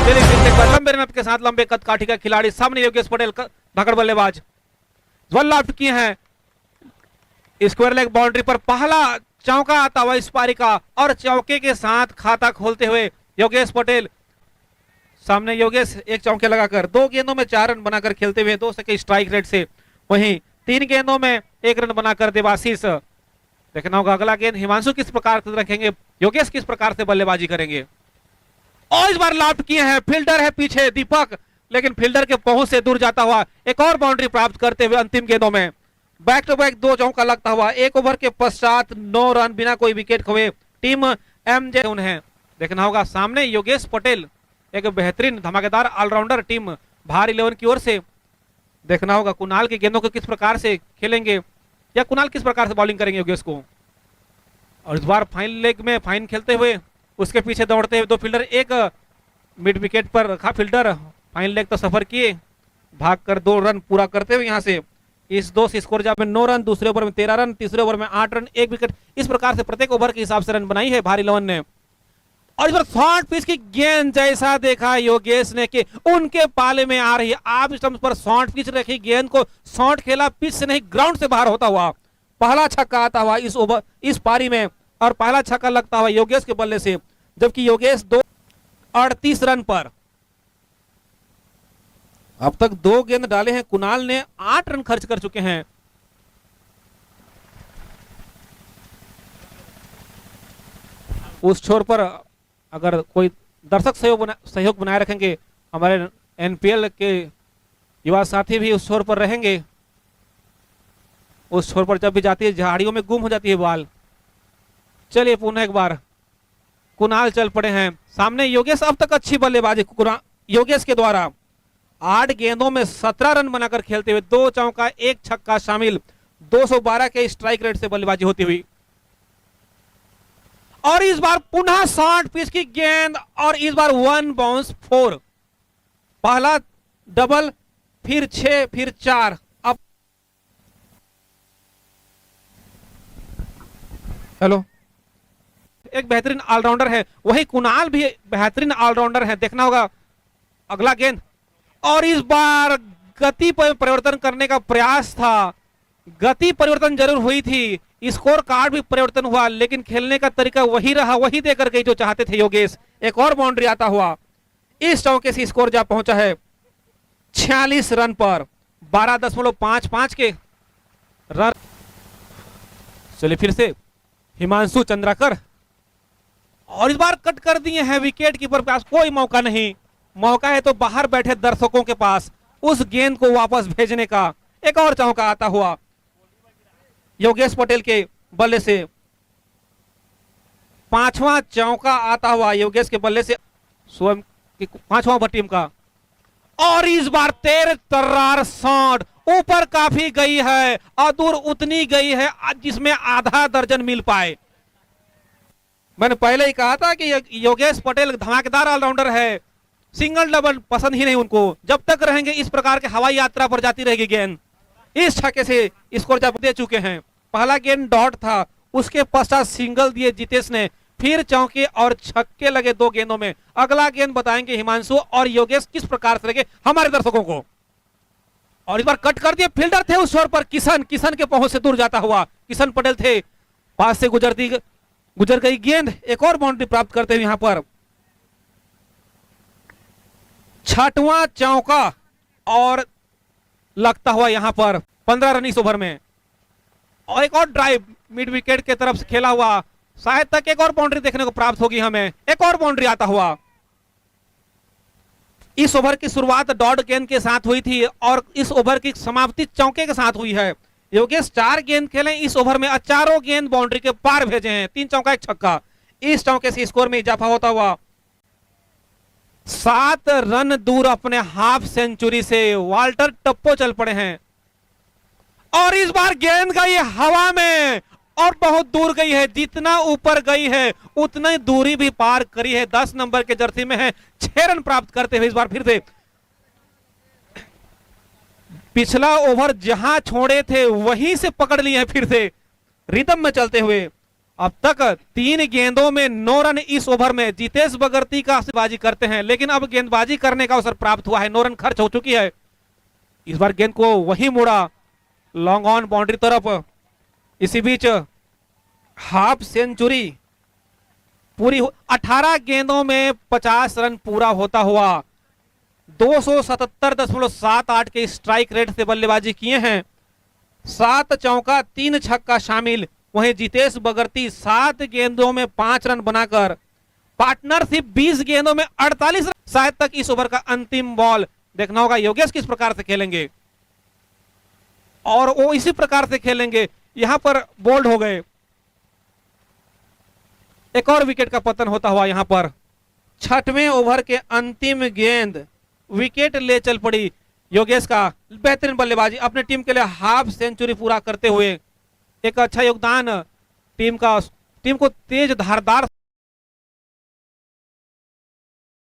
चलिए फिर से एक बार लंबे रन के साथ लंबे कद काठी का खिलाड़ी सामने योगेश पटेल धाकड़ बल्लेबाज वल्ला आउट किए हैं। स्क्वायर लेग बाउंड्री पर पहला चौका आता हुआ इस पारी का और चौके के साथ खाता खोलते हुए योगेश पटेल सामने। योगेश एक चौके लगाकर 2 गेंदों में 4 रन बनाकर खेलते हुए 2 के स्ट्राइक रेट से, वहीं 3 गेंदों में 1 रन बनाकर देवाशीष। देखना होगा अगला गेंद हिमांशु किस प्रकार से रखेंगे, योगेश किस प्रकार से बल्लेबाजी करेंगे। और इस बार लाउट किए हैं, फील्डर है पीछे दीपक, लेकिन फील्डर के पहुंच से दूर जाता हुआ एक और बाउंड्री प्राप्त करते हुए अंतिम गेंदों में बैक टू बैक 2 चौका लगता हुआ 1 ओवर के पश्चात 9 रन बिना कोई विकेट खोए टीम एमजे उन्हें। देखना होगा सामने योगेश पटेल एक बेहतरीन धमाकेदार ऑलराउंडर टीम भार 11 की ओर से। देखना होगा कुणाल की गेंदों को किस प्रकार से खेलेंगे या कुणाल किस प्रकार से बॉलिंग करेंगे योगेश को। और इस बार फाइन लेग में फाइन खेलते हुए उसके पीछे दौड़ते हुए 2 फील्डर, एक मिड विकेट पर रखा फील्डर, फाइन लेग तो सफर किए, भागकर 2 रन पूरा करते हुए यहां से इस 2 से स्कोर जब में 9 रन, दूसरे ओवर में 13 रन, तीसरे ओवर में 8 रन, 1 विकेट, इस प्रकार से प्रत्येक ओवर के हिसाब से रन बनाई है भारी 11 ने। और इस बार शॉर्ट पिच की गेंद जैसा देखा योगेश ने कि उनके पाले में आ रही है, आप स्टंप पर शॉर्ट पिच रखी गेंद को शॉर्ट खेला, पिच से नहीं ग्राउंड से बाहर होता हुआ पहला छक्का आता हुआ इस ओवर इस पारी में, और पहला छक्का लगता हुआ योगेश के बल्ले से, जबकि योगेश 38 रन पर अब तक 2 गेंद डाले हैं। कुणाल ने 8 रन खर्च कर चुके हैं। उस छोर पर अगर कोई दर्शक सहयोग बनाए रखेंगे, हमारे एनपीएल के युवा साथी भी उस छोर पर रहेंगे। उस छोर पर जब भी जाती है झाड़ियों में गुम हो जाती है बॉल। चलिए पुनः एक बार कुणाल चल पड़े हैं सामने। योगेश अब तक अच्छी बल्लेबाजी योगेश के द्वारा 8 गेंदों में 17 रन बनाकर खेलते हुए 2 चौका 1 छक्का शामिल 212 के स्ट्राइक रेट से बल्लेबाजी होती हुई। और इस बार पुनः शॉर्ट पिच की गेंद और इस बार 1 बाउंस 4, पहला डबल, फिर 6, फिर 4। अब हेलो, एक बेहतरीन ऑलराउंडर है, वही कुणाल भी बेहतरीन ऑलराउंडर है। देखना होगा अगला गेंद, और इस बार गति पर परिवर्तन करने का प्रयास था, गति परिवर्तन जरूर हुई थी, स्कोर कार्ड भी परिवर्तन हुआ, लेकिन खेलने का तरीका वही रहा, वही देकर गई जो चाहते थे योगेश। एक और बाउंड्री आता हुआ इस चौके से स्कोर जा पहुंचा है 46 रन पर 12.55 के रन। चलिए फिर से हिमांशु चंद्राकर, और इस बार कट कर दिए हैं विकेट कीपर के पास कोई मौका नहीं, मौका है तो बाहर बैठे दर्शकों के पास उस गेंद को वापस भेजने का। एक और चौका आता हुआ योगेश पटेल के बल्ले से, 5वां चौका आता हुआ योगेश के बल्ले से, स्वयं 5वां ओवर टीम का। और इस बार तेज तर्रार शॉट ऊपर काफी गई है और दूर उतनी गई है जिसमें आधा दर्जन मिल पाए। मैंने पहले ही कहा था कि योगेश पटेल धमाकेदार ऑलराउंडर है, सिंगल डबल पसंद ही नहीं उनको। जब तक रहेंगे इस प्रकार के हवाई यात्रा पर जाती रहेगी गेंद। इस छक्के से स्कोर जब दे चुके हैं, पहला गेंद डॉट था, उसके पश्चात सिंगल दिए जितेश ने, फिर चौके और छक्के लगे 2 गेंदों में। अगला गेंद बताएंगे हिमांशु और योगेश किस प्रकार से लगे हमारे दर्शकों को। और इस बार कट कर दिए, फील्डर थे उस छोर पर किशन के पहुंच से दूर जाता हुआ किशन पटेल थे, पास से गुजर गई गेंद। एक और बाउंड्री प्राप्त करते हुए यहां पर 6वां चौका और लगता हुआ यहां पर 15 रन इस ओवर में। और एक और ड्राइव मिड विकेट के तरफ से खेला हुआ, शायद तक एक और बाउंड्री देखने को प्राप्त होगी हमें। एक और बाउंड्री आता हुआ। इस ओवर की शुरुआत डॉट गेंद के साथ हुई थी और इस ओवर की समाप्ति चौके के साथ हुई है। योगेश 4 गेंद खेले इस ओवर में, चारों गेंद बाउंड्री के पार भेजे हैं, 3 चौका 1 छक्का। इस चौके से स्कोर में इजाफा होता हुआ 7 रन दूर अपने हाफ सेंचुरी से वाल्टर टप्पो चल पड़े हैं। और इस बार गेंद गई हवा में और बहुत दूर गई है, जितना ऊपर गई है उतनी दूरी भी पार करी है। 10 नंबर के जर्सी में है, 6 रन प्राप्त करते हुए इस बार फिर से पिछला ओवर जहां छोड़े थे वहीं से पकड़ लिए हैं, फिर से रिदम में चलते हुए अब तक 3 गेंदों में 9 रन इस ओवर में जितेश बगर्ती का बाजी करते हैं, लेकिन अब गेंदबाजी करने का अवसर प्राप्त हुआ है, 9 रन खर्च हो चुकी है। इस बार गेंद को वही मोड़ा लॉन्ग ऑन बाउंड्री तरफ। इसी बीच हाफ सेंचुरी पूरी 18 गेंदों में 50 रन पूरा होता हुआ 277.78 के स्ट्राइक रेट से बल्लेबाजी किए हैं। 7 चौका 3 छक्का शामिल। वहीं जितेश बगर्ती 7 गेंदों में 5 रन बनाकर पार्टनरशिप 20 गेंदों में 48 रन। शायद तक इस ओवर का अंतिम बॉल देखना होगा योगेश किस प्रकार से खेलेंगे, और वो इसी प्रकार से खेलेंगे। यहां पर बोल्ड हो गए, एक और विकेट का पतन होता हुआ यहां पर 6वें ओवर के अंतिम गेंद विकेट ले चल पड़ी योगेश का। बेहतरीन बल्लेबाजी, अपने टीम के लिए हाफ सेंचुरी पूरा करते हुए एक अच्छा योगदान टीम को तेज धारदार